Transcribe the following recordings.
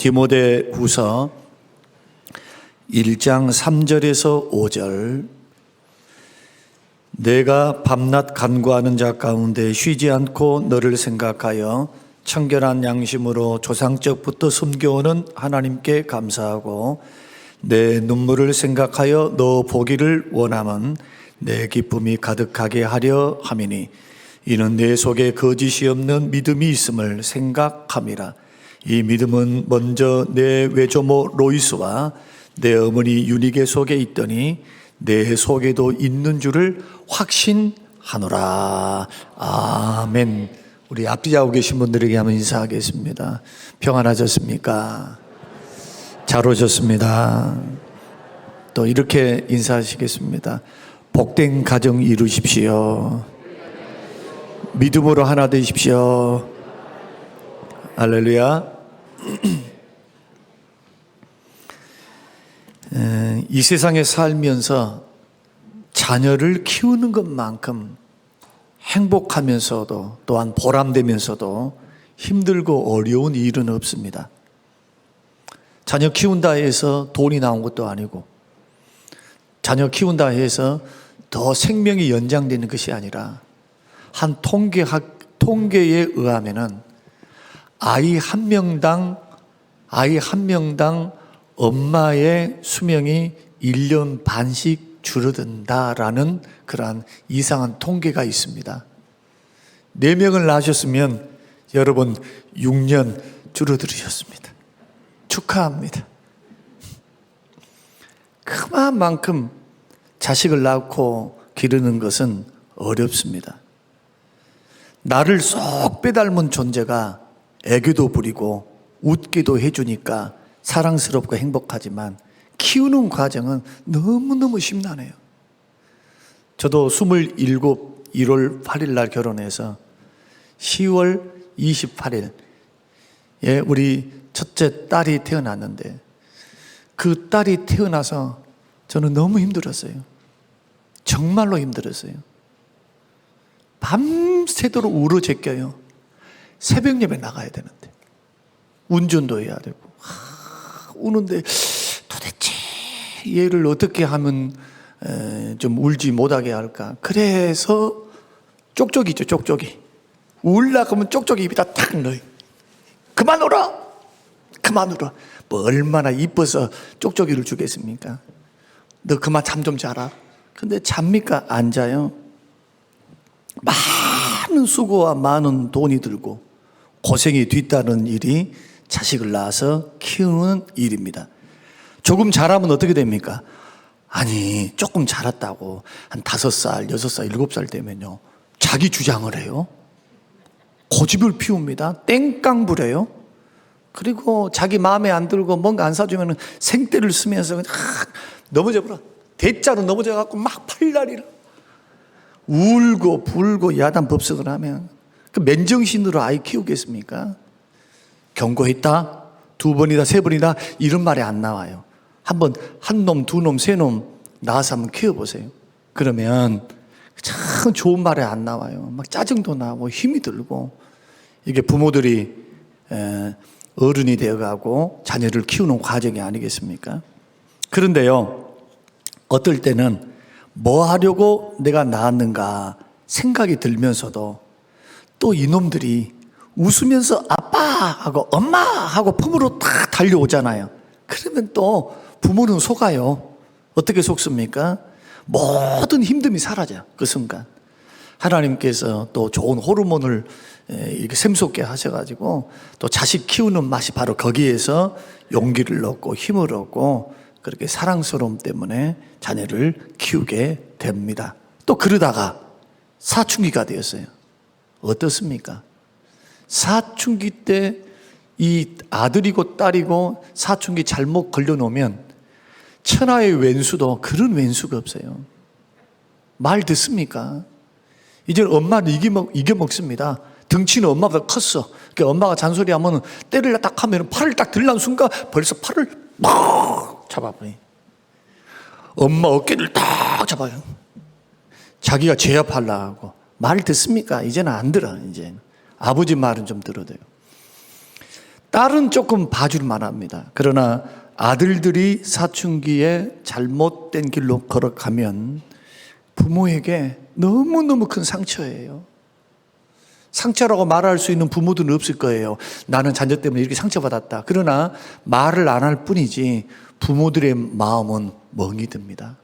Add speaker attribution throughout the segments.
Speaker 1: 디모데후서 1장 3절에서 5절. 내가 밤낮 간구하는 자 가운데 쉬지 않고 너를 생각하여 청결한 양심으로 조상적부터 숨겨오는 하나님께 감사하고 내 눈물을 생각하여 너 보기를 원함은 내 기쁨이 가득하게 하려 함이니 이는 내 속에 거짓이 없는 믿음이 있음을 생각함이라. 이 믿음은 먼저 내 외조모 로이스와 내 어머니 유니게 속에 있더니 내 속에도 있는 줄을 확신하노라. 아멘. 우리 앞뒤 하고 계신 분들에게 한번 인사하겠습니다. 평안하셨습니까? 잘 오셨습니다. 또 이렇게 인사하시겠습니다. 복된 가정 이루십시오. 믿음으로 하나 되십시오. 할렐루야. 이 세상에 살면서 자녀를 키우는 것만큼 행복하면서도 또한 보람되면서도 힘들고 어려운 일은 없습니다. 자녀 키운다 해서 돈이 나온 것도 아니고, 자녀 키운다 해서 더 생명이 연장되는 것이 아니라, 한 통계에 의하면은 아이 한 명당 엄마의 수명이 1년 반씩 줄어든다라는 그러한 이상한 통계가 있습니다. 4명을 낳으셨으면 여러분 6년 줄어들으셨습니다. 축하합니다. 그만큼 자식을 낳고 기르는 것은 어렵습니다. 나를 쏙 빼닮은 존재가 애교도 부리고 웃기도 해주니까 사랑스럽고 행복하지만 키우는 과정은 너무너무 심란해요. 저도 27, 1월 8일 날 결혼해서 10월 28일에 우리 첫째 딸이 태어났는데, 그 딸이 태어나서 저는 너무 힘들었어요. 정말로 힘들었어요. 밤새도록 울어제껴요. 새벽 예배 나가야 되는데 운전도 해야 되고 우는데 도대체 얘를 어떻게 하면 좀 울지 못하게 할까. 그래서 쪽쪽이 있죠. 쪽쪽이 울라고 하면 쪽쪽이 입에다 탁 넣어요. 그만 울어, 그만 울어. 뭐 얼마나 이뻐서 쪽쪽이를 주겠습니까? 너 그만 잠 좀 자라. 근데 잡니까? 안 자요. 많은 수고와 많은 돈이 들고 고생이 뒤따르는 일이 자식을 낳아서 키우는 일입니다. 조금 자라면 어떻게 됩니까? 아니, 조금 자랐다고 한 5살, 6살, 7살 되면요, 자기 주장을 해요. 고집을 피웁니다. 땡깡 부려요. 그리고 자기 마음에 안 들고 뭔가 안 사주면 생떼를 쓰면서 넘어져버려. 대자로 넘어져갖고 막 팔다리를 울고 불고 야단 법석을 하면 그 맨정신으로 아이 키우겠습니까? 경고했다, 2번이다, 3번이다 이런 말이 안 나와요. 한번 한 놈, 2놈, 3놈 낳아서 한번 키워보세요. 그러면 참 좋은 말이 안 나와요. 막 짜증도 나고 힘이 들고. 이게 부모들이 어른이 되어가고 자녀를 키우는 과정이 아니겠습니까? 그런데요, 어떨 때는 뭐 하려고 내가 낳았는가 생각이 들면서도 또 이놈들이 웃으면서 아빠 하고 엄마 하고 품으로 다 달려오잖아요. 그러면 또 부모는 속아요. 어떻게 속습니까? 모든 힘듦이 사라져요. 그 순간 하나님께서 또 좋은 호르몬을 이렇게 샘솟게 하셔가지고 또 자식 키우는 맛이 바로 거기에서 용기를 얻고 힘을 얻고 그렇게 사랑스러움 때문에 자녀를 키우게 됩니다. 또 그러다가 사춘기가 되었어요. 어떻습니까? 사춘기 때 이 아들이고 딸이고 사춘기 잘못 걸려놓으면 천하의 왼수도 그런 왼수가 없어요. 말 듣습니까? 이제 엄마를 이겨먹습니다. 덩치는 엄마보다 컸어. 그러니까 엄마가 잔소리하면 때를 딱 하면 팔을 딱 들라는 순간 벌써 팔을 막 잡아버려. 엄마 어깨를 딱 잡아요. 자기가 제압하려고. 말 듣습니까? 이제는 안 들어. 이제 아버지 말은 좀 들어도요. 딸은 조금 봐줄 만합니다. 그러나 아들들이 사춘기에 잘못된 길로 걸어가면 부모에게 너무너무 큰 상처예요. 상처라고 말할 수 있는 부모들은 없을 거예요. 나는 자녀 때문에 이렇게 상처받았다. 그러나 말을 안 할 뿐이지 부모들의 마음은 멍이 듭니다.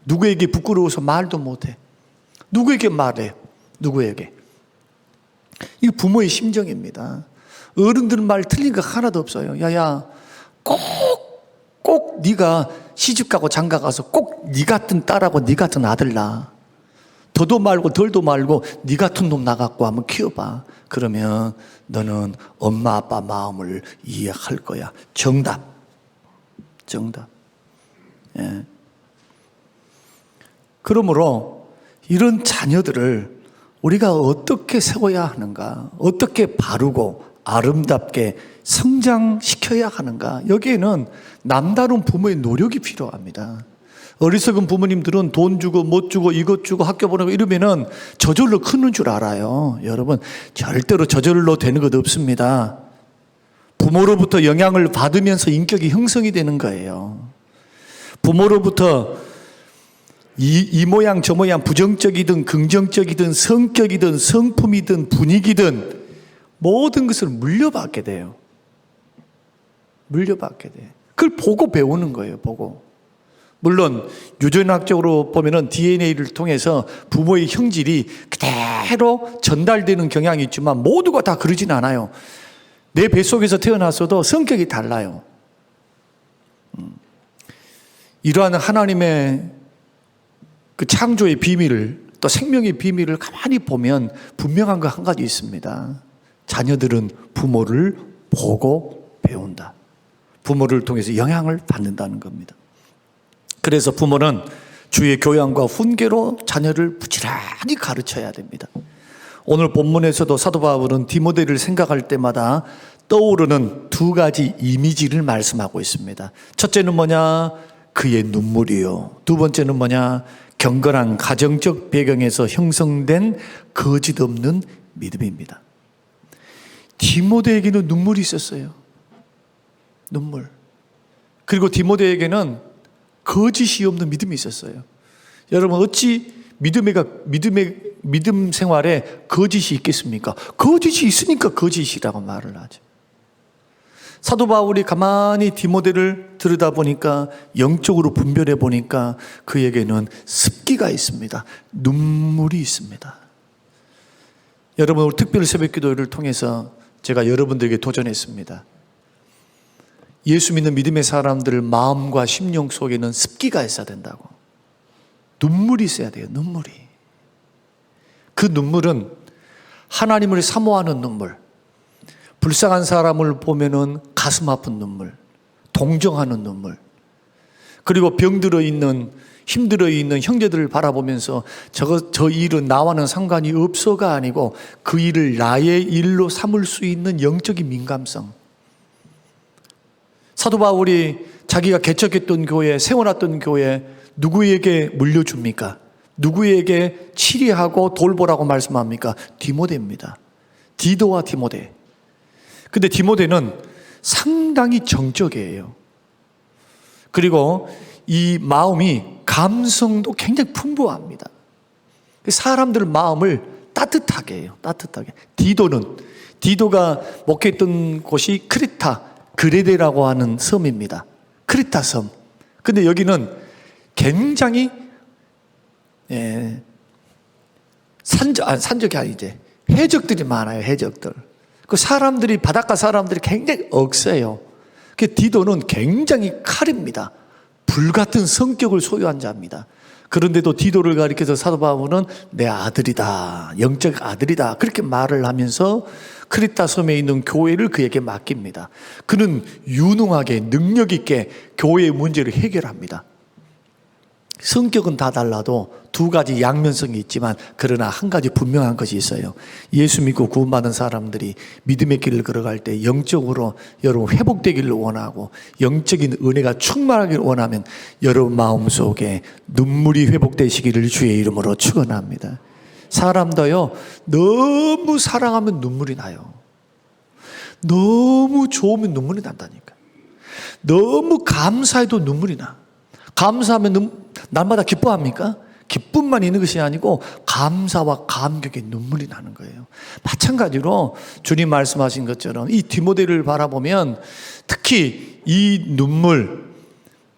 Speaker 1: 누구에게 부끄러워서 말도 못해. 누구에게 말해? 누구에게? 이거 부모의 심정입니다. 어른들 말 틀린 거 하나도 없어요. 야야, 꼭 네가 시집가고 장가가서 꼭 네 같은 딸하고 네 같은 아들 낳아. 더도 말고 덜도 말고 네 같은 놈 나갖고 한번 키워봐. 그러면 너는 엄마 아빠 마음을 이해할 거야. 정답. 예. 그러므로 이런 자녀들을 우리가 어떻게 세워야 하는가, 어떻게 바르고 아름답게 성장시켜야 하는가, 여기에는 남다른 부모의 노력이 필요합니다. 어리석은 부모님들은 돈 주고 못 주고 이것 주고 학교 보내고 이러면은 저절로 크는 줄 알아요. 여러분, 절대로 저절로 되는 것 없습니다. 부모로부터 영향을 받으면서 인격이 형성이 되는 거예요. 부모로부터 이 모양 저 모양 부정적이든 긍정적이든 성격이든 성품이든 분위기든 모든 것을 물려받게 돼요. 물려받게 돼. 그걸 보고 배우는 거예요. 보고. 물론 유전학적으로 보면은 DNA를 통해서 부모의 형질이 그대로 전달되는 경향이 있지만 모두가 다 그러진 않아요. 내 뱃속에서 태어났어도 성격이 달라요. 이러한 하나님의 그 창조의 비밀을, 또 생명의 비밀을 가만히 보면 분명한 거 한 가지 있습니다. 자녀들은 부모를 보고 배운다. 부모를 통해서 영향을 받는다는 겁니다. 그래서 부모는 주의 교양과 훈계로 자녀를 부지런히 가르쳐야 됩니다. 오늘 본문에서도 사도 바울은 디모데를 생각할 때마다 떠오르는 두 가지 이미지를 말씀하고 있습니다. 첫째는 뭐냐? 그의 눈물이요. 두 번째는 뭐냐? 경건한 가정적 배경에서 형성된 거짓 없는 믿음입니다. 디모데에게는 눈물이 있었어요. 눈물. 그리고 디모데에게는 거짓이 없는 믿음이 있었어요. 여러분, 어찌 믿음 생활에 거짓이 있겠습니까? 거짓이 있으니까 거짓이라고 말을 하죠. 사도 바울이 가만히 디모데를 들여다보니까, 영적으로 분별해 보니까 그에게는 습기가 있습니다. 눈물이 있습니다. 여러분, 우리 특별 새벽 기도를 통해서 제가 여러분들에게 도전했습니다. 예수 믿는 믿음의 사람들 마음과 심령 속에는 습기가 있어야 된다고. 눈물이 있어야 돼요. 눈물이. 그 눈물은 하나님을 사모하는 눈물, 불쌍한 사람을 보면은 가슴 아픈 눈물, 동정하는 눈물, 그리고 병들어 있는, 힘들어 있는 형제들을 바라보면서 저 일은 나와는 상관이 없어가 아니고 그 일을 나의 일로 삼을 수 있는 영적인 민감성. 사도 바울이 자기가 개척했던 교회, 세워놨던 교회 누구에게 물려줍니까? 누구에게 치리하고 돌보라고 말씀합니까? 디모데입니다. 디도와 디모데. 근데 디모데는 상당히 정적이에요. 그리고 이 마음이, 감성도 굉장히 풍부합니다. 사람들 마음을 따뜻하게 해요. 따뜻하게. 디도가 목회했던 곳이 그레데라고 하는 섬입니다. 크리타 섬. 근데 여기는 굉장히 산적이 아니지, 해적들이 많아요. 해적들. 그 사람들이, 바닷가 사람들이 굉장히 억세요. 그 디도는 굉장히 칼입니다. 불같은 성격을 소유한 자입니다. 그런데도 디도를 가리켜서 사도 바울은 내 아들이다, 영적 아들이다, 그렇게 말을 하면서 크리타 섬에 있는 교회를 그에게 맡깁니다. 그는 유능하게 능력 있게 교회의 문제를 해결합니다. 성격은 다 달라도 두 가지 양면성이 있지만, 그러나 한 가지 분명한 것이 있어요. 예수 믿고 구원받은 사람들이 믿음의 길을 걸어갈 때 영적으로 여러분 회복되기를 원하고 영적인 은혜가 충만하기를 원하면 여러분 마음속에 눈물이 회복되시기를 주의 이름으로 축원합니다. 사람도요, 너무 사랑하면 눈물이 나요. 너무 좋으면 눈물이 난다니까. 너무 감사해도 눈물이 나. 감사하면 날마다 기뻐합니까? 기쁨만 있는 것이 아니고 감사와 감격에 눈물이 나는 거예요. 마찬가지로 주님 말씀하신 것처럼 이 디모데를 바라보면 특히 이 눈물,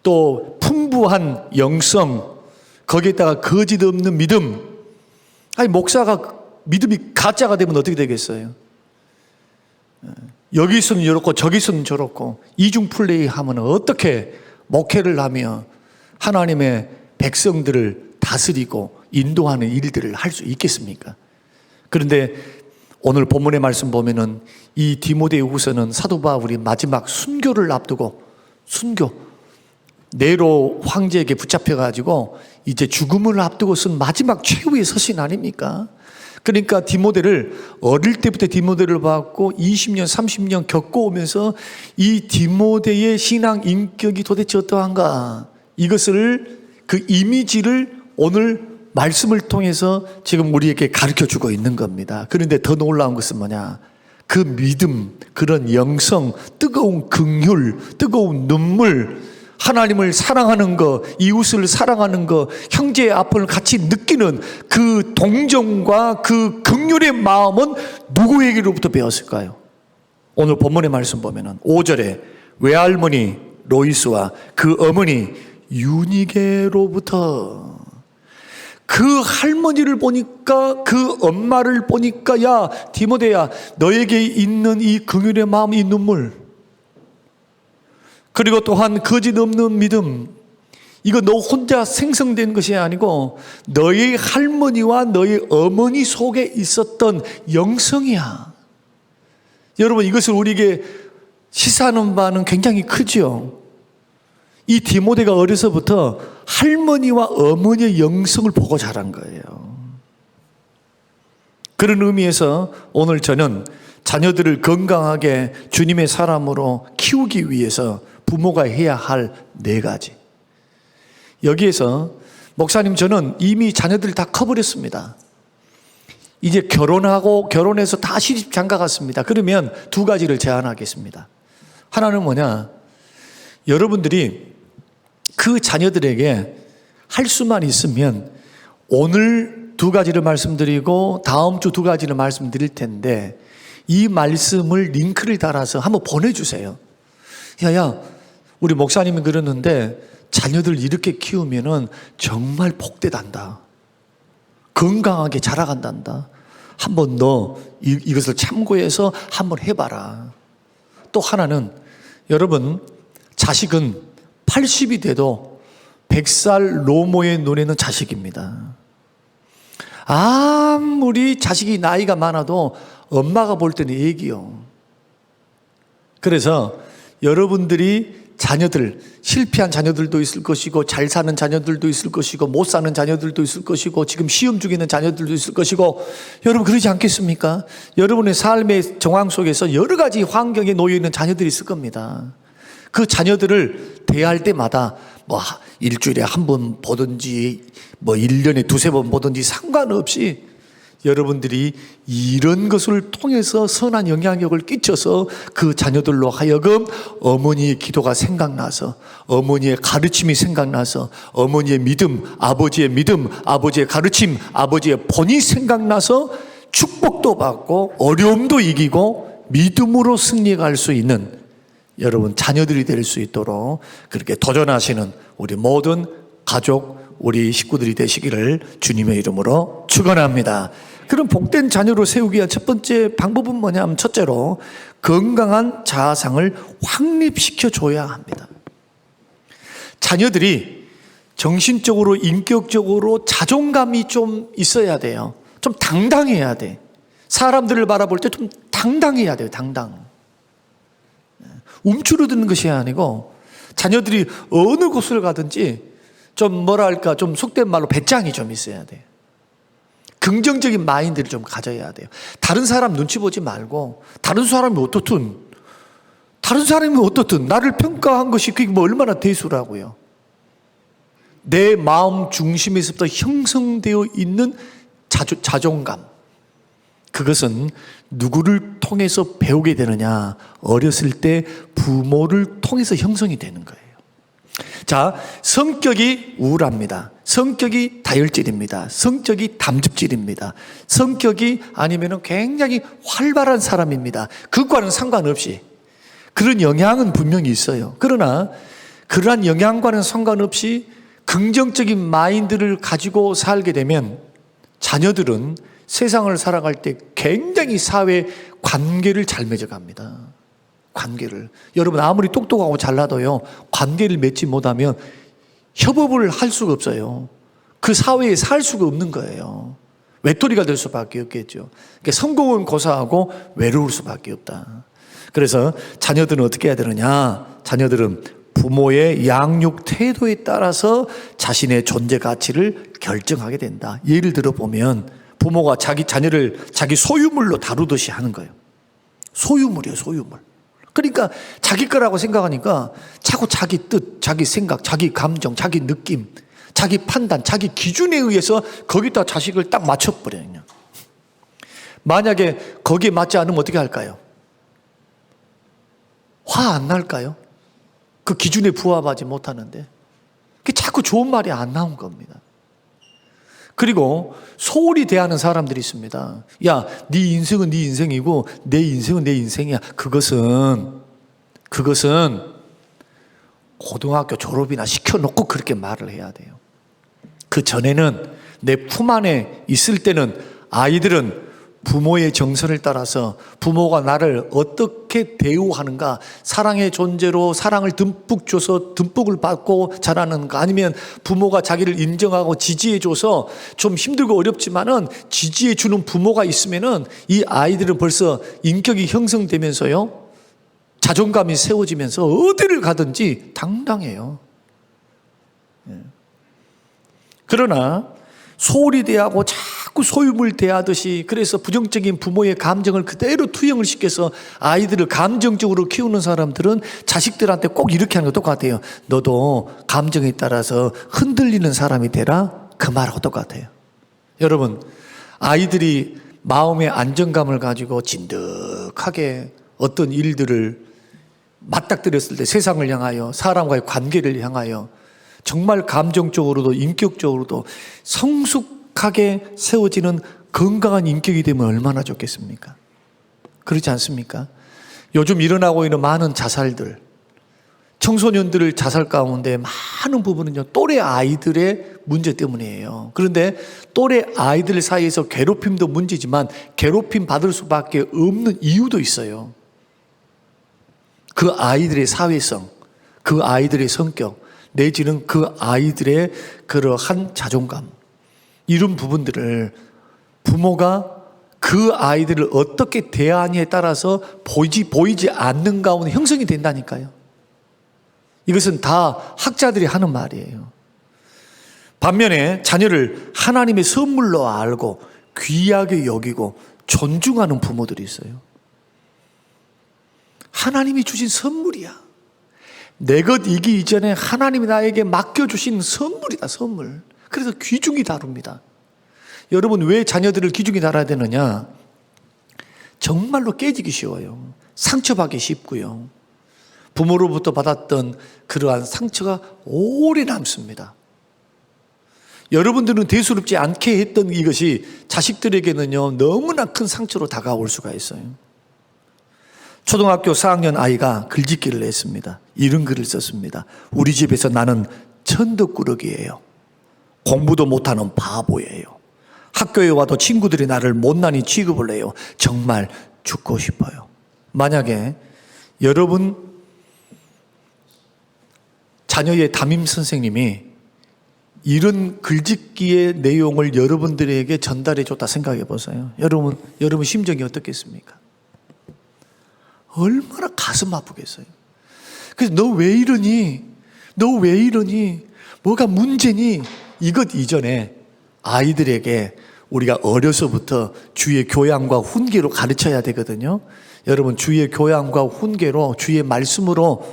Speaker 1: 또 풍부한 영성, 거기에다가 거짓 없는 믿음. 아니, 목사가 믿음이 가짜가 되면 어떻게 되겠어요? 여기서는 이렇고 저기서는 저렇고 이중 플레이 하면 어떻게 목회를 하며 하나님의 백성들을 다스리고 인도하는 일들을 할 수 있겠습니까? 그런데 오늘 본문의 말씀 보면은 이 디모데후서는 사도 바울이 마지막 순교를 앞두고, 순교, 네로 황제에게 붙잡혀가지고 이제 죽음을 앞두고 쓴 마지막 최후의 서신 아닙니까? 그러니까 디모데를 어릴 때부터 디모데를 봤고 20년 30년 겪어오면서 이 디모데의 신앙 인격이 도대체 어떠한가, 이것을, 그 이미지를 오늘 말씀을 통해서 지금 우리에게 가르쳐주고 있는 겁니다. 그런데 더 놀라운 것은 뭐냐, 그 믿음, 그런 영성, 뜨거운 긍휼, 뜨거운 눈물, 하나님을 사랑하는 것, 이웃을 사랑하는 것, 형제의 아픔을 같이 느끼는 그 동정과 그 긍휼의 마음은 누구에게로부터 배웠을까요? 오늘 본문의 말씀 보면은 5절에 외할머니 로이스와 그 어머니 유니게로부터, 그 할머니를 보니까, 그 엄마를 보니까, 야 디모데야, 너에게 있는 이 긍휼의 마음, 이 눈물, 그리고 또한 거짓 없는 믿음, 이거 너 혼자 생성된 것이 아니고 너의 할머니와 너의 어머니 속에 있었던 영성이야. 여러분, 이것을 우리에게 시사하는 바는 굉장히 크죠. 이 디모데가 어려서부터 할머니와 어머니의 영성을 보고 자란 거예요. 그런 의미에서 오늘 저는 자녀들을 건강하게 주님의 사람으로 키우기 위해서 부모가 해야 할 4가지. 여기에서 목사님, 저는 이미 자녀들이 다 커버렸습니다. 이제 결혼해서 다 시집 장가 갔습니다. 그러면 2가지를 제안하겠습니다. 하나는 뭐냐, 여러분들이 그 자녀들에게 할 수만 있으면 오늘 2가지를 말씀드리고 다음 주 2가지를 말씀드릴 텐데, 이 말씀을 링크를 달아서 한번 보내주세요. 야, 우리 목사님이 그러는데 자녀들 이렇게 키우면은 정말 복되단다, 건강하게 자라간단다, 한번 너 이것을 참고해서 한번 해봐라. 또 하나는, 여러분, 자식은 80이 돼도 100살 노모의 눈에는 자식입니다. 아무리 자식이 나이가 많아도 엄마가 볼 때는 애기요. 그래서 여러분들이 자녀들, 실패한 자녀들도 있을 것이고 잘 사는 자녀들도 있을 것이고 못 사는 자녀들도 있을 것이고 지금 시험 중에 있는 자녀들도 있을 것이고, 여러분 그러지 않겠습니까? 여러분의 삶의 정황 속에서 여러 가지 환경에 놓여 있는 자녀들이 있을 겁니다. 그 자녀들을 대할 때마다 뭐 일주일에 한 번 보든지 뭐 1년에 2-3번 보든지 상관없이 여러분들이 이런 것을 통해서 선한 영향력을 끼쳐서 그 자녀들로 하여금 어머니의 기도가 생각나서, 어머니의 가르침이 생각나서, 어머니의 믿음, 아버지의 가르침, 아버지의 본이 생각나서 축복도 받고 어려움도 이기고 믿음으로 승리할 수 있는 여러분 자녀들이 될 수 있도록 그렇게 도전하시는 우리 모든 가족, 우리 식구들이 되시기를 주님의 이름으로 축원합니다. 그럼 복된 자녀로 세우기 위한 첫 번째 방법은 뭐냐면, 첫째로 건강한 자아상을 확립시켜 줘야 합니다. 자녀들이 정신적으로, 인격적으로 자존감이 좀 있어야 돼요. 좀 당당해야 돼. 사람들을 바라볼 때 좀 당당해야 돼요. 당당. 움츠러드는 것이 아니고 자녀들이 어느 곳을 가든지 좀 뭐랄까, 좀 속된 말로 배짱이 좀 있어야 돼요. 긍정적인 마인드를 좀 가져야 돼요. 다른 사람 눈치 보지 말고, 다른 사람이 어떻든 나를 평가한 것이 그게 뭐 얼마나 대수라고요. 내 마음 중심에서부터 형성되어 있는 자존감, 그것은 누구를 통해서 배우게 되느냐? 어렸을 때 부모를 통해서 형성이 되는 거예요. 자, 성격이 우울합니다. 성격이 다혈질입니다. 성격이 담즙질입니다. 성격이 아니면은 굉장히 활발한 사람입니다. 그것과는 상관없이 그런 영향은 분명히 있어요. 그러나 그러한 영향과는 상관없이 긍정적인 마인드를 가지고 살게 되면 자녀들은 세상을 살아갈 때 굉장히 사회 관계를 잘 맺어갑니다. 관계를. 여러분 아무리 똑똑하고 잘나도요, 관계를 맺지 못하면 협업을 할 수가 없어요. 그 사회에 살 수가 없는 거예요. 외톨이가 될 수밖에 없겠죠. 그러니까 성공은 고사하고 외로울 수밖에 없다. 그래서 자녀들은 어떻게 해야 되느냐? 자녀들은 부모의 양육 태도에 따라서 자신의 존재 가치를 결정하게 된다. 예를 들어 보면 부모가 자기 자녀를 자기 소유물로 다루듯이 하는 거예요. 소유물이에요, 소유물. 그러니까 자기 거라고 생각하니까 자꾸 자기 뜻, 자기 생각, 자기 감정, 자기 느낌, 자기 판단, 자기 기준에 의해서 거기다 자식을 딱 맞춰버려요. 그냥. 만약에 거기에 맞지 않으면 어떻게 할까요? 화 안 날까요? 그 기준에 부합하지 못하는데. 자꾸 좋은 말이 안 나온 겁니다. 그리고 소홀히 대하는 사람들이 있습니다. 야, 네 인생은 네 인생이고 내 인생은 내 인생이야. 그것은 고등학교 졸업이나 시켜놓고 그렇게 말을 해야 돼요. 그 전에는 내 품 안에 있을 때는 아이들은 부모의 정서를 따라서 부모가 나를 어떻게 대우하는가, 사랑의 존재로 사랑을 듬뿍 줘서 듬뿍을 받고 자라는가, 아니면 부모가 자기를 인정하고 지지해줘서 좀 힘들고 어렵지만은 지지해주는 부모가 있으면은 이 아이들은 벌써 인격이 형성되면서요, 자존감이 세워지면서 어디를 가든지 당당해요. 그러나 소홀히 대하고 자꾸 소유물 대하듯이, 그래서 부정적인 부모의 감정을 그대로 투영을 시켜서 아이들을 감정적으로 키우는 사람들은 자식들한테 꼭 이렇게 하는 거 똑같아요. 너도 감정에 따라서 흔들리는 사람이 되라, 그 말하고 똑같아요. 여러분, 아이들이 마음의 안정감을 가지고 진득하게 어떤 일들을 맞닥뜨렸을 때, 세상을 향하여, 사람과의 관계를 향하여 정말 감정적으로도 인격적으로도 성숙하게 세워지는 건강한 인격이 되면 얼마나 좋겠습니까? 그렇지 않습니까? 요즘 일어나고 있는 많은 자살들, 청소년들 자살 가운데 많은 부분은요, 또래 아이들의 문제 때문이에요. 그런데 또래 아이들 사이에서 괴롭힘도 문제지만 괴롭힘 받을 수밖에 없는 이유도 있어요. 그 아이들의 사회성, 그 아이들의 성격, 내지는 그 아이들의 그러한 자존감, 이런 부분들을 부모가 그 아이들을 어떻게 대하느냐에 따라서 보이지 않는 가운데 형성이 된다니까요. 이것은 다 학자들이 하는 말이에요. 반면에 자녀를 하나님의 선물로 알고 귀하게 여기고 존중하는 부모들이 있어요. 하나님이 주신 선물이야. 내 것이기 이전에 하나님이 나에게 맡겨주신 선물이다, 선물. 그래서 귀중히 다룹니다. 여러분, 왜 자녀들을 귀중히 다뤄야 되느냐? 정말로 깨지기 쉬워요. 상처받기 쉽고요. 부모로부터 받았던 그러한 상처가 오래 남습니다. 여러분들은 대수롭지 않게 했던 이것이 자식들에게는요, 너무나 큰 상처로 다가올 수가 있어요. 초등학교 4학년 아이가 글짓기를 했습니다. 이런 글을 썼습니다. 우리 집에서 나는 천덕꾸러기예요. 공부도 못하는 바보예요. 학교에 와도 친구들이 나를 못난이 취급을 해요. 정말 죽고 싶어요. 만약에 여러분 자녀의 담임 선생님이 이런 글짓기의 내용을 여러분들에게 전달해 줬다 생각해 보세요. 여러분 심정이 어떻겠습니까? 얼마나 가슴 아프겠어요. 그래서 너 왜 이러니? 너 왜 이러니? 뭐가 문제니? 이것 이전에 아이들에게 우리가 어려서부터 주의 교양과 훈계로 가르쳐야 되거든요. 여러분, 주의 교양과 훈계로, 주의 말씀으로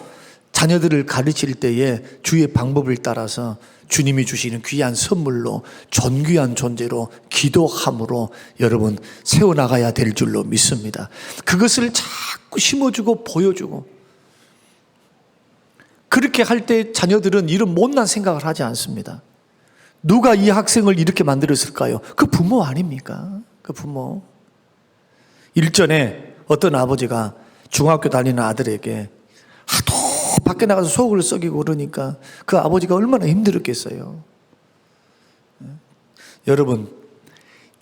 Speaker 1: 자녀들을 가르칠 때에 주의 방법을 따라서 주님이 주시는 귀한 선물로 존귀한 존재로 기도함으로 여러분 세워나가야 될 줄로 믿습니다. 그것을 자꾸 심어주고 보여주고, 그렇게 할 때 자녀들은 이런 못난 생각을 하지 않습니다. 누가 이 학생을 이렇게 만들었을까요? 그 부모 아닙니까? 그 부모. 일전에 어떤 아버지가 중학교 다니는 아들에게 하도 밖에 나가서 속을 썩이고 그러니까 그 아버지가 얼마나 힘들었겠어요. 여러분,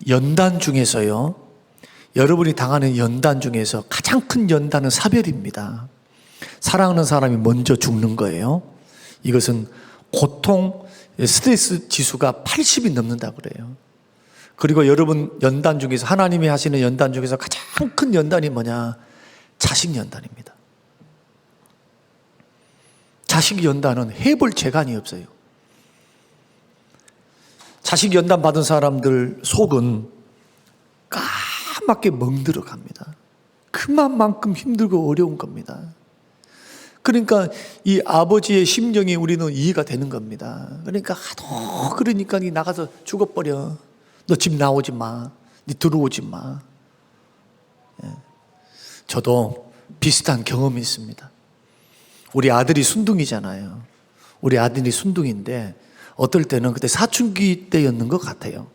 Speaker 1: 연단 중에서요, 여러분이 당하는 연단 중에서 가장 큰 연단은 사별입니다. 사랑하는 사람이 먼저 죽는 거예요. 이것은 고통, 스트레스 지수가 80이 넘는다 그래요. 그리고 여러분 연단 중에서, 하나님이 하시는 연단 중에서 가장 큰 연단이 뭐냐? 자식 연단입니다. 자식 연단은 해볼 재간이 없어요. 자식 연단 받은 사람들 속은 까맣게 멍들어 갑니다. 그만큼 힘들고 어려운 겁니다. 그러니까 이 아버지의 심정이 우리는 이해가 되는 겁니다. 그러니까 하도 그러니까 니 나가서 죽어버려. 너 집 나오지 마. 니 들어오지 마. 저도 비슷한 경험이 있습니다. 우리 아들이 순둥이잖아요. 우리 아들이 순둥이인데 어떨 때는 그때 사춘기 때였는 것 같아요.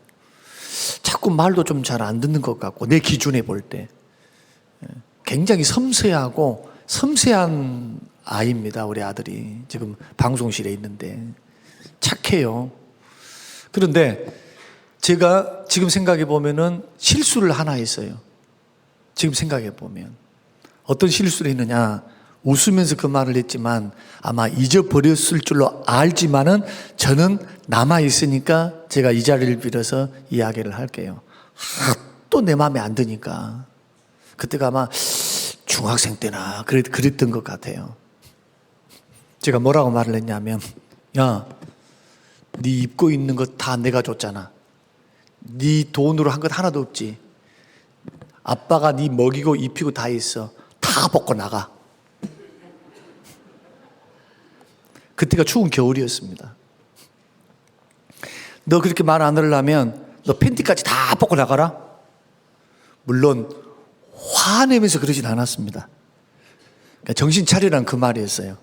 Speaker 1: 자꾸 말도 좀 잘 안 듣는 것 같고, 내 기준에 볼 때 굉장히 섬세하고 섬세한 아이입니다. 우리 아들이 지금 방송실에 있는데 착해요. 그런데 제가 지금 생각해 보면은 실수를 하나 했어요. 지금 생각해 보면 어떤 실수를 했느냐? 웃으면서 그 말을 했지만 아마 잊어버렸을 줄로 알지만은 저는 남아 있으니까 제가 이 자리를 빌어서 이야기를 할게요. 또 내 마음에 안 드니까. 그때가 아마 중학생 때나 그랬던 것 같아요. 제가 뭐라고 말을 했냐면, 야, 네 입고 있는 것 다 내가 줬잖아. 네 돈으로 한 것 하나도 없지. 아빠가 네 먹이고 입히고 다 했어. 다 벗고 나가. 그때가 추운 겨울이었습니다. 너 그렇게 말 안 하려면 너 팬티까지 다 벗고 나가라. 물론 화내면서 그러진 않았습니다. 그러니까 정신 차리란 그 말이었어요.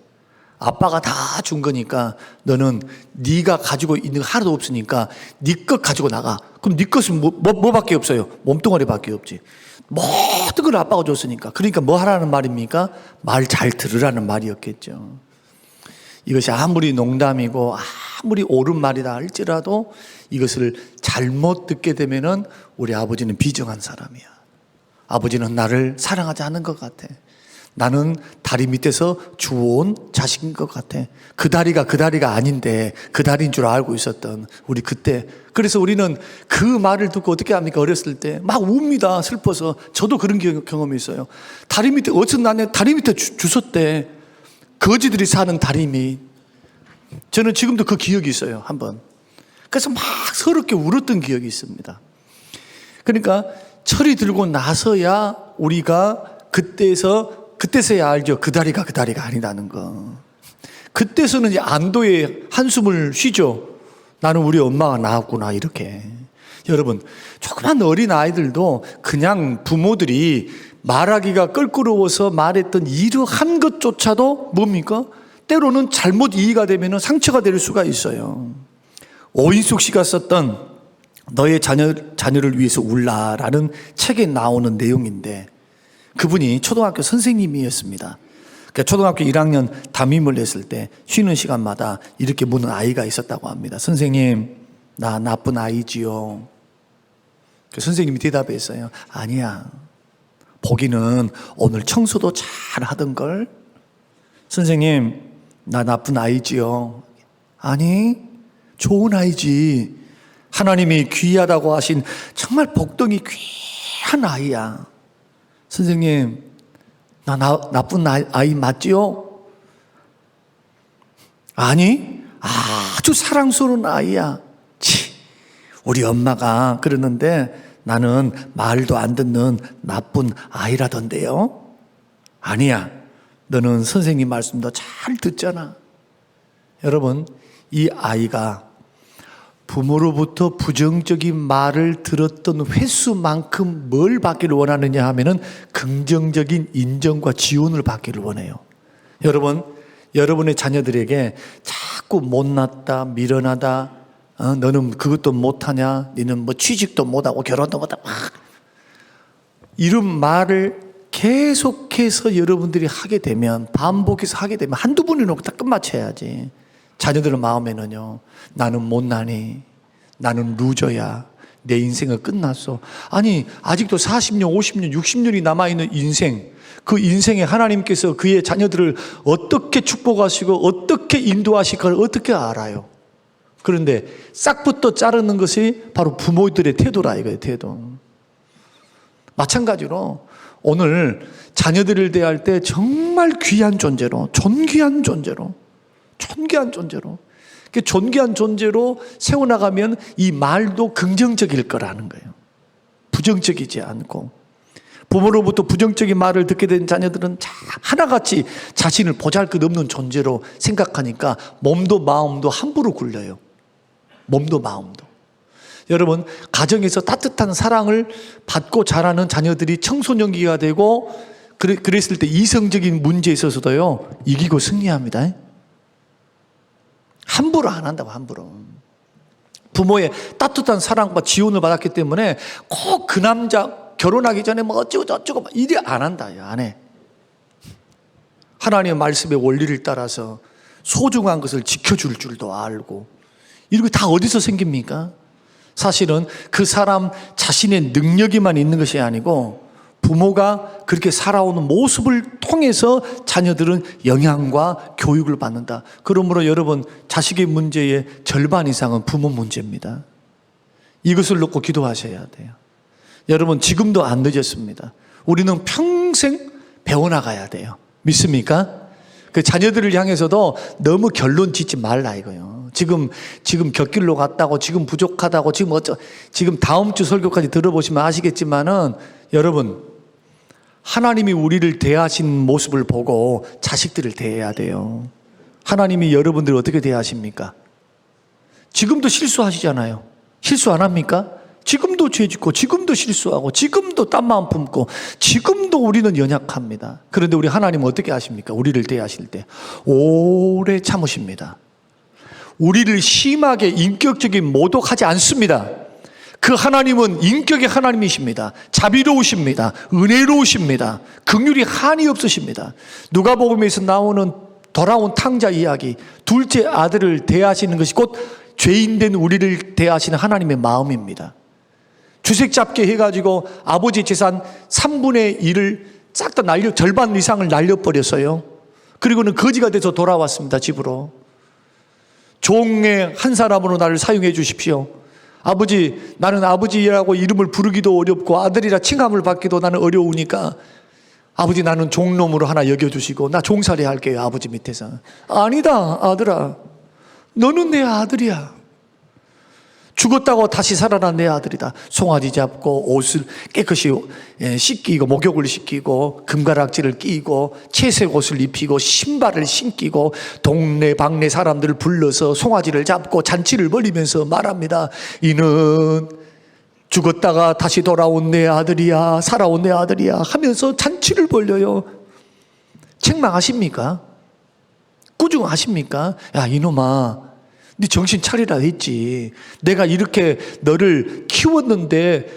Speaker 1: 아빠가 다 준 거니까 너는 네가 가지고 있는 거 하나도 없으니까 네 것 가지고 나가. 그럼 네 것은 뭐밖에 없어요? 몸뚱아리밖에 없지. 모든 걸 아빠가 줬으니까. 그러니까 뭐 하라는 말입니까? 말 잘 들으라는 말이었겠죠. 이것이 아무리 농담이고 아무리 옳은 말이다 할지라도 이것을 잘못 듣게 되면은 우리 아버지는 비정한 사람이야. 아버지는 나를 사랑하지 않는 것 같아. 나는 다리 밑에서 주워온 자식인 것 같아. 그 다리가 아닌데 그 다리인 줄 알고 있었던 우리 그때. 그래서 우리는 그 말을 듣고 어떻게 합니까? 어렸을 때 막 웁니다. 슬퍼서. 저도 그런 경험이 있어요. 다리 밑에, 어쨌든 나는 다리 밑에 주웠대. 거지들이 사는 다리 밑. 저는 지금도 그 기억이 있어요. 한번. 그래서 막 서럽게 울었던 기억이 있습니다. 그러니까 철이 들고 나서야 우리가 그때서야 알죠. 그 다리가 아니라는 거. 그때서는 이제 안도의 한숨을 쉬죠. 나는 우리 엄마가 낳았구나, 이렇게. 여러분, 조그만 어린 아이들도 그냥 부모들이 말하기가 껄끄러워서 말했던 이러한 것조차도 뭡니까? 때로는 잘못 이해가 되면 상처가 될 수가 있어요. 오인숙 씨가 썼던 너의 자녀를 위해서 울라라는 책에 나오는 내용인데, 그분이 초등학교 선생님이었습니다. 그러니까 초등학교 1학년 담임을 했을 때 쉬는 시간마다 이렇게 묻는 아이가 있었다고 합니다. 선생님, 나 나쁜 아이지요? 선생님이 대답했어요. 아니야. 보기는 오늘 청소도 잘 하던걸? 선생님, 나 나쁜 아이지요? 아니, 좋은 아이지. 하나님이 귀하다고 하신 정말 복덩이 귀한 아이야. 선생님, 나 나쁜 아이 맞지요? 아니, 아주 사랑스러운 아이야. 우리 엄마가 그러는데 나는 말도 안 듣는 나쁜 아이라던데요? 아니야. 너는 선생님 말씀도 잘 듣잖아. 여러분, 이 아이가 부모로부터 부정적인 말을 들었던 횟수만큼 뭘 받기를 원하느냐 하면은 긍정적인 인정과 지원을 받기를 원해요. 여러분, 여러분의 자녀들에게 자꾸 못났다, 미련하다, 너는 그것도 못하냐, 너는 뭐 취직도 못하고 결혼도 못하고 막 이런 말을 계속해서 여러분들이 하게 되면, 반복해서 하게 되면 한두 번이라도 딱 끝마쳐야지. 자녀들의 마음에는요, 나는 못나니, 나는 루저야, 내 인생은 끝났어. 아니, 아직도 40년, 50년, 60년이 남아있는 인생, 그 인생에 하나님께서 그의 자녀들을 어떻게 축복하시고 어떻게 인도하실까를 어떻게 알아요? 그런데 싹부터 자르는 것이 바로 부모들의 태도라 이거예요. 태도. 마찬가지로 오늘 자녀들을 대할 때 정말 귀한 존재로, 존귀한 존재로 존귀한 존재로 세워나가면 이 말도 긍정적일 거라는 거예요. 부정적이지 않고. 부모로부터 부정적인 말을 듣게 된 자녀들은 하나같이 자신을 보잘것없는 존재로 생각하니까 몸도 마음도 함부로 굴려요. 몸도 마음도. 여러분, 가정에서 따뜻한 사랑을 받고 자라는 자녀들이 청소년기가 되고 그랬을 때 이성적인 문제에 있어서도요, 이기고 승리합니다. 함부로 안 한다고. 함부로. 부모의 따뜻한 사랑과 지원을 받았기 때문에 꼭 그 남자 결혼하기 전에 뭐 어쩌고 저쩌고 이래 안 한다. 안 해. 하나님의 말씀의 원리를 따라서 소중한 것을 지켜줄 줄도 알고. 이런 게 다 어디서 생깁니까? 사실은 그 사람 자신의 능력이만 있는 것이 아니고 부모가 그렇게 살아오는 모습을 통해서 자녀들은 영향과 교육을 받는다. 그러므로 여러분, 자식의 문제의 절반 이상은 부모 문제입니다. 이것을 놓고 기도하셔야 돼요. 여러분, 지금도 안 늦었습니다. 우리는 평생 배워나가야 돼요. 믿습니까? 그 자녀들을 향해서도 너무 결론 짓지 말라 이거요. 지금 곁길로 갔다고, 지금 부족하다고, 지금 다음 주 설교까지 들어보시면 아시겠지만은 여러분, 하나님이 우리를 대하신 모습을 보고 자식들을 대해야 돼요. 하나님이 여러분들을 어떻게 대하십니까? 지금도 실수하시잖아요. 실수 안 합니까? 지금도 죄 짓고, 지금도 실수하고, 지금도 딴 마음 품고, 지금도 우리는 연약합니다. 그런데 우리 하나님은 어떻게 하십니까? 우리를 대하실 때 오래 참으십니다. 우리를 심하게 인격적인 모독하지 않습니다. 그 하나님은 인격의 하나님이십니다. 자비로우십니다. 은혜로우십니다. 긍휼이 한이 없으십니다. 누가복음에서 나오는 돌아온 탕자 이야기, 둘째 아들을 대하시는 것이 곧 죄인된 우리를 대하시는 하나님의 마음입니다. 주색 잡게 해가지고 아버지 재산 3분의 1을 싹 다 절반 이상을 날려버렸어요. 그리고는 거지가 돼서 돌아왔습니다. 집으로. 종의 한 사람으로 나를 사용해 주십시오. 아버지, 나는 아버지라고 이름을 부르기도 어렵고 아들이라 칭함을 받기도 나는 어려우니까 아버지, 나는 종놈으로 하나 여겨주시고 나 종살이 할게요. 아버지 밑에서. 아니다, 아들아, 너는 내 아들이야. 죽었다고 다시 살아난 내 아들이다. 송아지 잡고 옷을 깨끗이 씻기고, 목욕을 시키고, 금가락지를 끼고, 채색 옷을 입히고, 신발을 신기고, 동네 방네 사람들을 불러서 송아지를 잡고 잔치를 벌이면서 말합니다. 이는 죽었다가 다시 돌아온 내 아들이야, 살아온 내 아들이야 하면서 잔치를 벌려요. 책망하십니까? 꾸중하십니까? 야, 이놈아, 네 정신 차리라 했지. 내가 이렇게 너를 키웠는데,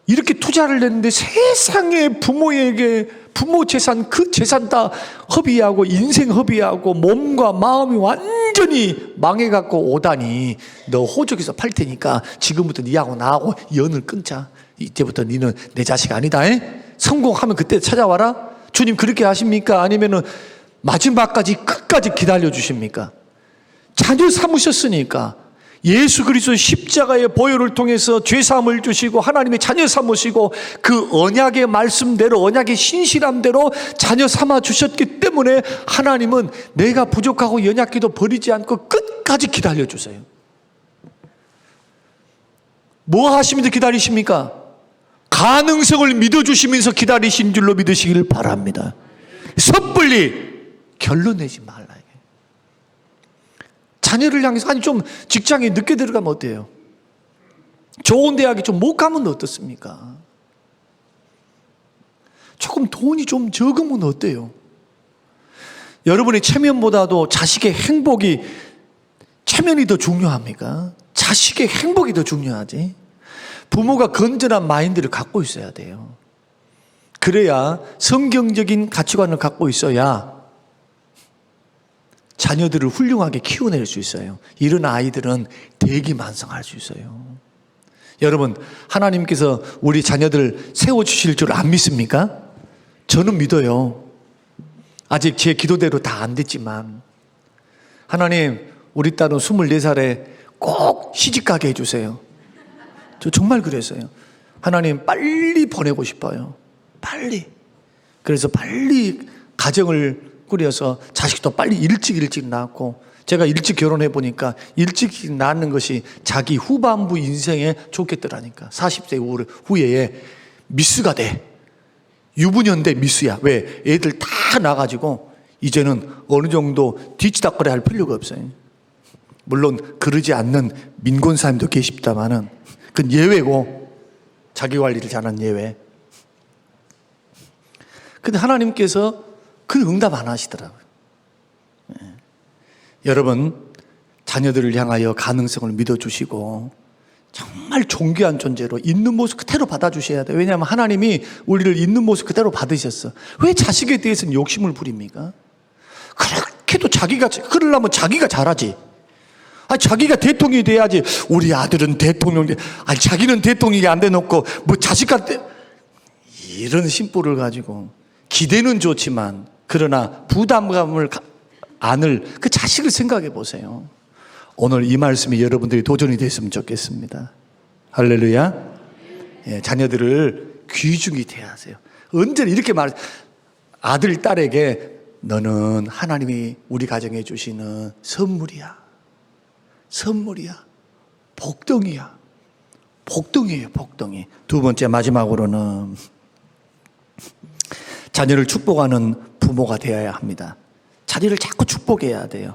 Speaker 1: 이렇게 투자를 했는데 세상에 부모에게 부모 재산, 그 재산 다 허비하고 인생 허비하고 몸과 마음이 완전히 망해갖고 오다니, 너 호적에서 팔 테니까 지금부터 니하고 나하고 연을 끊자. 이제부터 니는 내 자식 아니다. 성공하면 그때 찾아와라. 주님 그렇게 하십니까? 아니면은 마지막까지 끝까지 기다려 주십니까? 자녀 삼으셨으니까 예수 그리스도의 십자가의 보혈을 통해서 죄사함을 주시고 하나님의 자녀 삼으시고 그 언약의 말씀대로, 언약의 신실함대로 자녀 삼아 주셨기 때문에 하나님은 내가 부족하고 연약해도 버리지 않고 끝까지 기다려 주세요. 뭐 하시면서 기다리십니까? 가능성을 믿어주시면서 기다리신 줄로 믿으시길 바랍니다. 섣불리 결론 내지 말라. 자녀를 향해서 아니 좀 직장에 늦게 들어가면 어때요? 좋은 대학에 좀 못 가면 어떻습니까? 조금 돈이 좀 적으면 어때요? 여러분의 체면보다도 자식의 행복이, 체면이 더 중요합니까? 자식의 행복이 더 중요하지. 부모가 건전한 마인드를 갖고 있어야 돼요. 그래야 성경적인 가치관을 갖고 있어야 자녀들을 훌륭하게 키워낼 수 있어요. 이런 아이들은 대기만성할 수 있어요. 여러분, 하나님께서 우리 자녀들 세워주실 줄 안 믿습니까? 저는 믿어요. 아직 제 기도대로 다 안 됐지만 하나님, 우리 딸은 24살에 꼭 시집가게 해주세요. 저 정말 그랬어요. 하나님, 빨리 보내고 싶어요. 빨리. 그래서 빨리 가정을 꾸려서 자식도 빨리 일찍 낳고, 제가 일찍 결혼해 보니까 일찍 낳는 것이 자기 후반부 인생에 좋겠더라니까. 40세 후에 미스가 돼. 유부녀인데 미스야. 왜? 애들 다 나가지고 이제는 어느 정도 뒤치다거리 할 필요가 없어요. 물론 그러지 않는 민곤사님도 계십니다만은 그건 예외고, 자기 관리를 잘하는 예외. 근데 하나님께서 그 응답 안 하시더라고요. 여러분, 자녀들을 향하여 가능성을 믿어주시고 정말 존귀한 존재로 있는 모습 그대로 받아주셔야 돼요. 왜냐하면 하나님이 우리를 있는 모습 그대로 받으셨어. 왜 자식에 대해서는 욕심을 부립니까? 그렇게도 그러려면 자기가 잘하지. 자기가 대통령이 돼야지. 우리 아들은 대통령, 자기는 대통령이 안 돼놓고 뭐 자식한테, 이런 심보를 가지고 기대는 좋지만 그러나 부담감을 안을 그 자식을 생각해 보세요. 오늘 이 말씀이 여러분들이 도전이 됐으면 좋겠습니다. 할렐루야. 예, 자녀들을 귀중히 대하세요. 언제나 이렇게 아들, 딸에게 너는 하나님이 우리 가정에 주시는 선물이야. 선물이야. 복덩이야. 복덩이에요, 복덩이. 두 번째, 마지막으로는 자녀를 축복하는 부모가 되어야 합니다. 자녀를 자꾸 축복해야 돼요.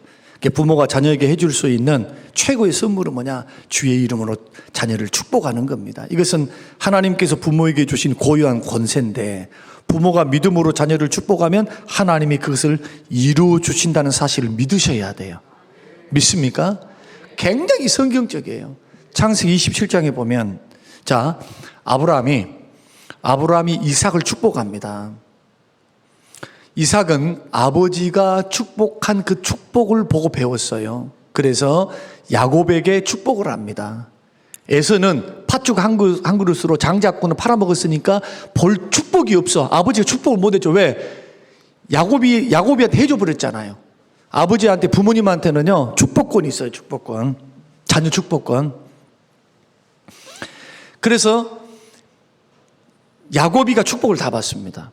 Speaker 1: 부모가 자녀에게 해줄 수 있는 최고의 선물은 뭐냐? 주의 이름으로 자녀를 축복하는 겁니다. 이것은 하나님께서 부모에게 주신 고유한 권세인데, 부모가 믿음으로 자녀를 축복하면 하나님이 그것을 이루어 주신다는 사실을 믿으셔야 돼요. 믿습니까? 굉장히 성경적이에요. 창세기 27장에 보면, 자, 아브라함이 이삭을 축복합니다. 이삭은 아버지가 축복한 그 축복을 보고 배웠어요. 그래서 야곱에게 축복을 합니다. 에서는 팥죽 한 그릇으로 장자꾼을 팔아먹었으니까 볼 축복이 없어. 아버지가 축복을 못 해줘. 왜? 야곱이한테 해줘 버렸잖아요. 아버지한테, 부모님한테는요, 축복권이 있어요. 축복권. 자녀 축복권. 그래서 야곱이가 축복을 다 받습니다.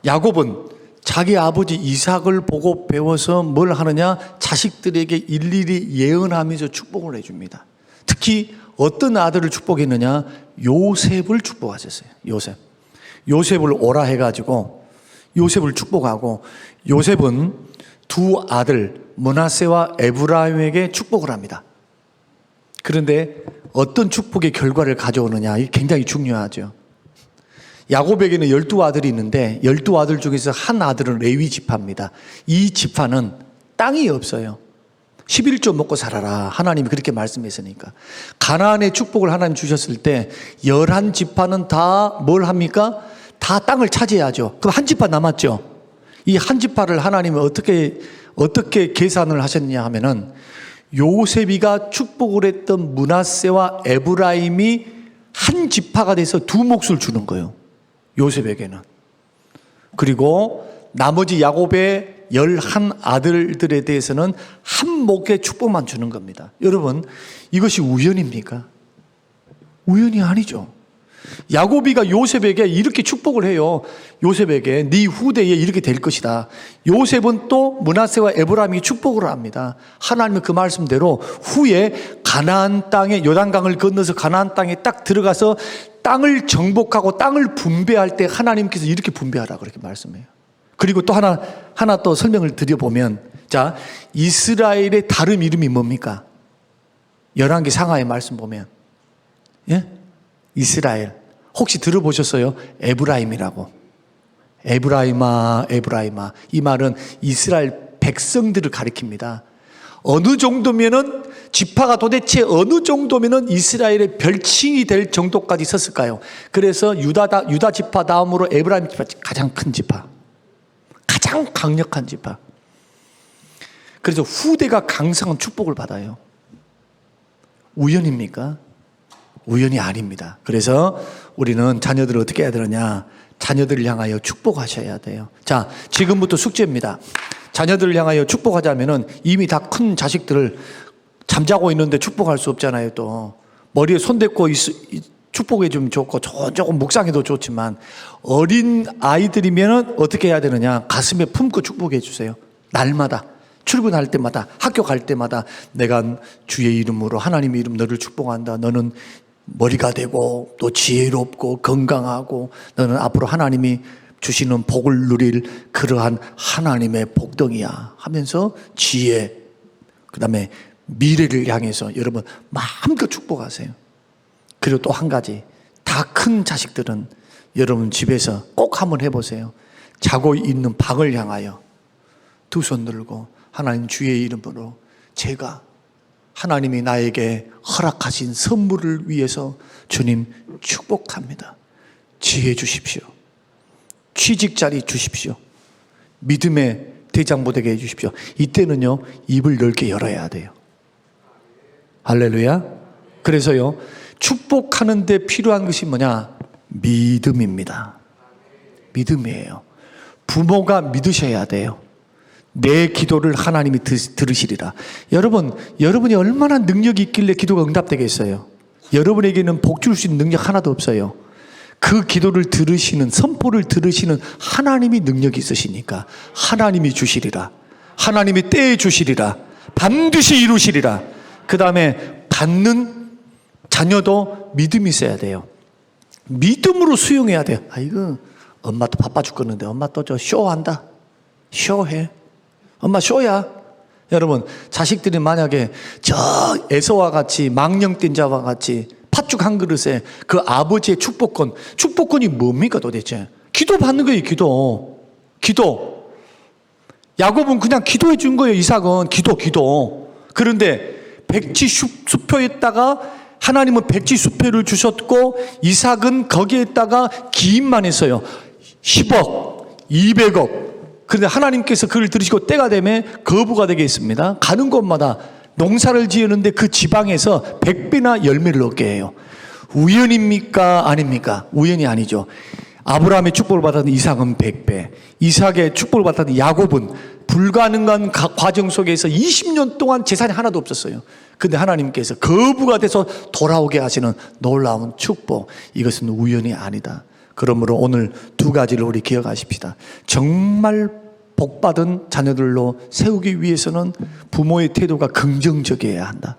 Speaker 1: 야곱은 자기 아버지 이삭을 보고 배워서 뭘 하느냐? 자식들에게 일일이 예언하면서 축복을 해줍니다. 특히 어떤 아들을 축복했느냐? 요셉을 축복하셨어요. 요셉을 오라 해가지고 요셉을 축복하고, 요셉은 두 아들 므낫세와 에브라임에게 축복을 합니다. 그런데 어떤 축복의 결과를 가져오느냐, 이게 굉장히 중요하죠. 야곱에게는 12아들이 있는데 12아들 중에서 한 아들은 레위 지파입니다. 이 지파는 땅이 없어요. 11조 먹고 살아라, 하나님이 그렇게 말씀했으니까. 가나안의 축복을 하나님 주셨을 때 11지파는 다 뭘 합니까? 다 땅을 차지해야죠. 그럼 한 지파 남았죠. 이 한 지파를 하나님은 어떻게 계산을 하셨냐 하면은, 요셉이가 축복을 했던 므낫세와 에브라임이 한 지파가 돼서 두 몫을 주는 거예요. 요셉에게는. 그리고 나머지 야곱의 11아들들에 대해서는 한 몫의 축복만 주는 겁니다. 여러분, 이것이 우연입니까? 우연이 아니죠. 야곱이가 요셉에게 이렇게 축복을 해요. 요셉에게 네 후대에 이렇게 될 것이다. 요셉은 또 므낫세와 에브라임이 축복을 합니다. 하나님은 그 말씀대로 후에 가나안 땅에, 요단강을 건너서 가나안 땅에 딱 들어가서 땅을 정복하고 땅을 분배할 때 하나님께서 이렇게 분배하라 그렇게 말씀해요. 그리고 또 하나 또 설명을 드려보면, 자, 이스라엘의 다른 이름이 뭡니까? 열왕기 상하의 말씀 보면, 예? 이스라엘. 혹시 들어보셨어요? 에브라임이라고. 에브라임아, 에브라임아. 이 말은 이스라엘 백성들을 가리킵니다. 어느 정도면은, 지파가 도대체 어느 정도면은 이스라엘의 별칭이 될 정도까지 섰을까요? 그래서 유다 지파 다음으로 에브라임 지파, 가장 큰 지파. 가장 강력한 지파. 그래서 후대가 강성한 축복을 받아요. 우연입니까? 우연이 아닙니다. 그래서 우리는 자녀들을 어떻게 해야 되느냐? 자녀들을 향하여 축복하셔야 돼요. 자, 지금부터 숙제입니다. 자녀들을 향하여 축복하자면은 이미 다 큰 자식들을 잠자고 있는데 축복할 수 없잖아요. 또 머리에 손 대고 축복해 주면 좋고 조금 묵상해도 좋지만, 어린 아이들이면은 어떻게 해야 되느냐? 가슴에 품고 축복해 주세요. 날마다 출근할 때마다, 학교 갈 때마다 내가 주의 이름으로, 하나님의 이름 너를 축복한다. 너는 머리가 되고 또 지혜롭고 건강하고 너는 앞으로 하나님이 주시는 복을 누릴 그러한 하나님의 복덩이야 하면서 지혜, 그 다음에 미래를 향해서 여러분 마음껏 축복하세요. 그리고 또 한 가지, 다 큰 자식들은 여러분 집에서 꼭 한번 해보세요. 자고 있는 방을 향하여 두 손 들고 하나님 주의 이름으로 제가 하나님이 나에게 허락하신 선물을 위해서 주님 축복합니다. 지혜 주십시오. 취직자리 주십시오. 믿음의 대장 모되게 해주십시오. 이때는요, 입을 넓게 열어야 돼요. 할렐루야. 그래서요, 축복하는 데 필요한 것이 뭐냐? 믿음입니다. 믿음이에요. 부모가 믿으셔야 돼요. 내 기도를 하나님이 들으시리라. 여러분이 얼마나 능력이 있길래 기도가 응답되겠어요? 여러분에게는 복 줄 수 있는 능력 하나도 없어요. 그 기도를 들으시는, 선포를 들으시는 하나님이 능력이 있으시니까 하나님이 주시리라. 하나님이 때에 주시리라. 반드시 이루시리라. 그 다음에 받는 자녀도 믿음이 있어야 돼요. 믿음으로 수용해야 돼요. 이거 엄마 또 바빠 죽겠는데 엄마 또 저 쇼한다. 쇼해. 엄마 쇼야. 여러분, 자식들이 만약에 저 에서와 같이 망령된 자와 같이 팥죽 한 그릇에 그 아버지의 축복권이 뭡니까 도대체? 기도 받는 거예요. 기도. 야곱은 그냥 기도해 준 거예요. 이삭은 기도. 그런데 백지 수표에다가 하나님은 백지 수표를 주셨고 이삭은 거기에다가 기인만 했어요. 10억, 200억. 그런데 하나님께서 그를 들으시고 때가 되면 거부가 되게 했습니다. 가는 곳마다 농사를 지었는데 그 지방에서 100배나 열매를 얻게 해요. 우연입니까? 아닙니까? 우연이 아니죠. 아브라함의 축복을 받았던 이삭은 100배, 이삭의 축복을 받았던 야곱은 불가능한 과정 속에서 20년 동안 재산이 하나도 없었어요. 근데 하나님께서 거부가 돼서 돌아오게 하시는 놀라운 축복, 이것은 우연이 아니다. 그러므로 오늘 두 가지를 우리 기억하십시다. 정말 복받은 자녀들로 세우기 위해서는 부모의 태도가 긍정적이어야 한다.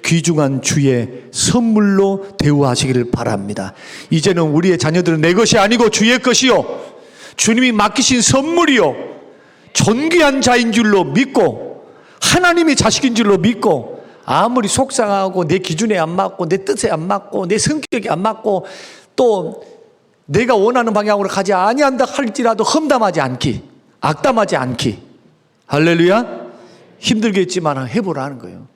Speaker 1: 귀중한 주의 선물로 대우하시기를 바랍니다. 이제는 우리의 자녀들은 내 것이 아니고 주의 것이요, 주님이 맡기신 선물이요, 존귀한 자인 줄로 믿고 하나님의 자식인 줄로 믿고, 아무리 속상하고 내 기준에 안 맞고 내 뜻에 안 맞고 내 성격에 안 맞고 또 내가 원하는 방향으로 가지 아니한다 할지라도 험담하지 않기, 악담하지 않기. 할렐루야. 힘들겠지만 해보라는 거예요.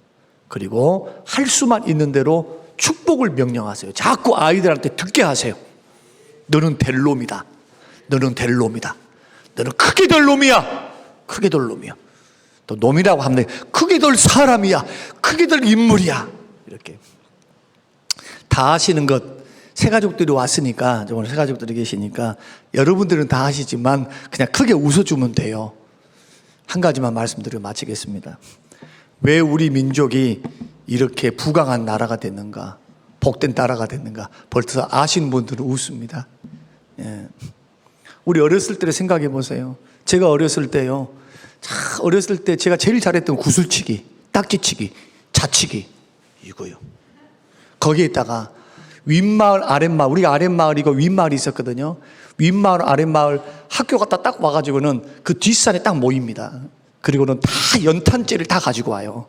Speaker 1: 그리고 할 수만 있는 대로 축복을 명령하세요. 자꾸 아이들한테 듣게 하세요. 너는 될 놈이다. 너는 될 놈이다. 너는 크게 될 놈이야. 크게 될 놈이야. 또 놈이라고 하면 크게 될 사람이야. 크게 될 인물이야. 이렇게 다 하시는 것, 새가족들이 왔으니까, 오늘 새가족들이 계시니까 여러분들은 다 하시지만 그냥 크게 웃어주면 돼요. 한 가지만 말씀드리고 마치겠습니다. 왜 우리 민족이 이렇게 부강한 나라가 됐는가, 복된 나라가 됐는가 벌써 아시는 분들은 웃습니다. 예. 우리 어렸을 때를 생각해 보세요. 제가 어렸을 때요, 어렸을 때 제가 제일 잘했던 구슬치기, 딱지치기, 자치기, 이거요. 거기에다가 윗마을, 아랫마을, 우리가 아랫마을이고 윗마을이 있었거든요. 윗마을, 아랫마을 학교 갔다 딱 와가지고는 그 뒷산에 딱 모입니다. 그리고는 다 연탄재를 다 가지고 와요.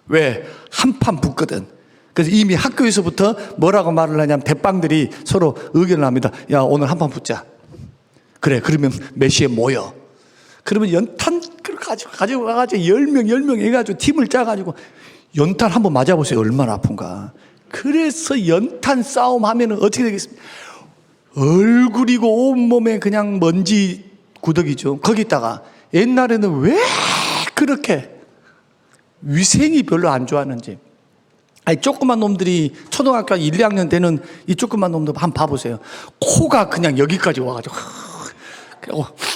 Speaker 1: 왜? 한판 붙거든. 그래서 이미 학교에서부터 뭐라고 말을 하냐면 대빵들이 서로 의견을 합니다. 야, 오늘 한판 붙자. 그래, 그러면 몇 시에 모여. 그러면 연탄 가지고 와가지고 10명 해가지고 팀을 짜가지고 연탄 한번 맞아보세요. 얼마나 아픈가. 그래서 연탄 싸움 하면은 어떻게 되겠습니까? 얼굴이고 온몸에 그냥 먼지 구덕이죠. 거기다가 옛날에는 왜 그렇게 위생이 별로 안 좋았는지. 아니, 조그만 놈들이 초등학교 1, 2학년 되는 이 조그만 놈들 한번 봐보세요. 코가 그냥 여기까지 와가지고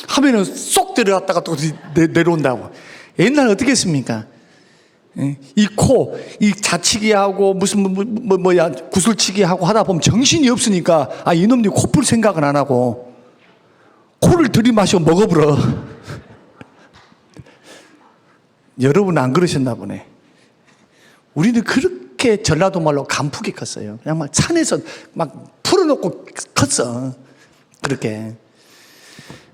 Speaker 1: 하면은 쏙 들어갔다가 또 내려온다고. 옛날에 어떻게 했습니까? 이 코, 이 자치기 하고 무슨 뭐야 구슬치기 하고 하다 보면 정신이 없으니까 아, 이놈들이 코 풀 생각은 안 하고 코를 들이마시고 먹어버려. 여러분 안 그러셨나 보네. 우리는 그렇게 전라도 말로 간푹이 컸어요. 그냥 막 산에서 막 풀어놓고 컸어. 그렇게.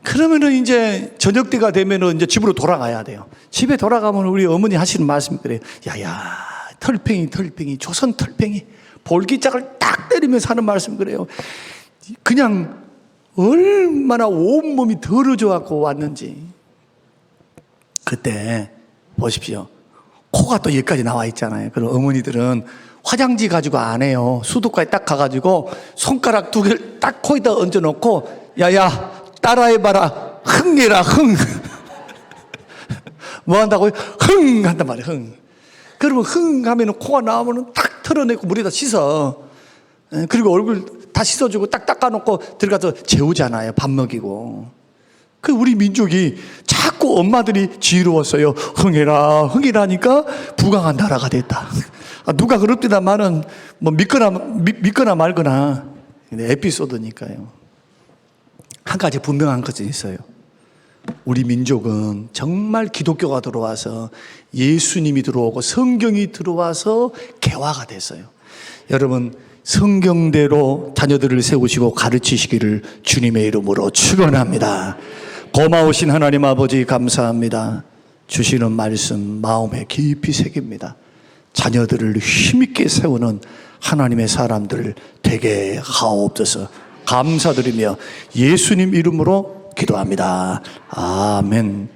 Speaker 1: 그러면은 이제 저녁 때가 되면은 이제 집으로 돌아가야 돼요. 집에 돌아가면 우리 어머니 하시는 말씀이 그래요. 야야, 털팽이, 조선 털팽이, 볼기짝을 딱 때리면서 하는 말씀 그래요. 그냥 얼마나 온몸이 더러져 갖고 왔는지. 그때 보십시오. 코가 또 여기까지 나와 있잖아요. 그럼 어머니들은 화장지 가지고 안 해요. 수도까지 딱 가가지고 손가락 2개를 딱 코에다 얹어놓고 야야 따라해봐라. 흥해라 흥. 뭐 한다고요? 흥 한단 말이에요. 흥. 그러면 흥 하면 코가 나오면 딱 털어내고 물에다 씻어. 그리고 얼굴 다 씻어주고 딱 닦아놓고 들어가서 재우잖아요. 밥 먹이고. 그 우리 민족이 자꾸 엄마들이 지혜로웠어요. 흥이라니까 부강한 나라가 됐다. 누가 그럽디다마는 뭐 믿거나 말거나 에피소드니까요. 한 가지 분명한 것은 있어요. 우리 민족은 정말 기독교가 들어와서 예수님이 들어오고 성경이 들어와서 개화가 됐어요. 여러분 성경대로 자녀들을 세우시고 가르치시기를 주님의 이름으로 축원합니다. 고마우신 하나님 아버지 감사합니다. 주시는 말씀 마음에 깊이 새깁니다. 자녀들을 힘있게 세우는 하나님의 사람들 되게 하옵소서. 감사드리며 예수님 이름으로 기도합니다. 아멘.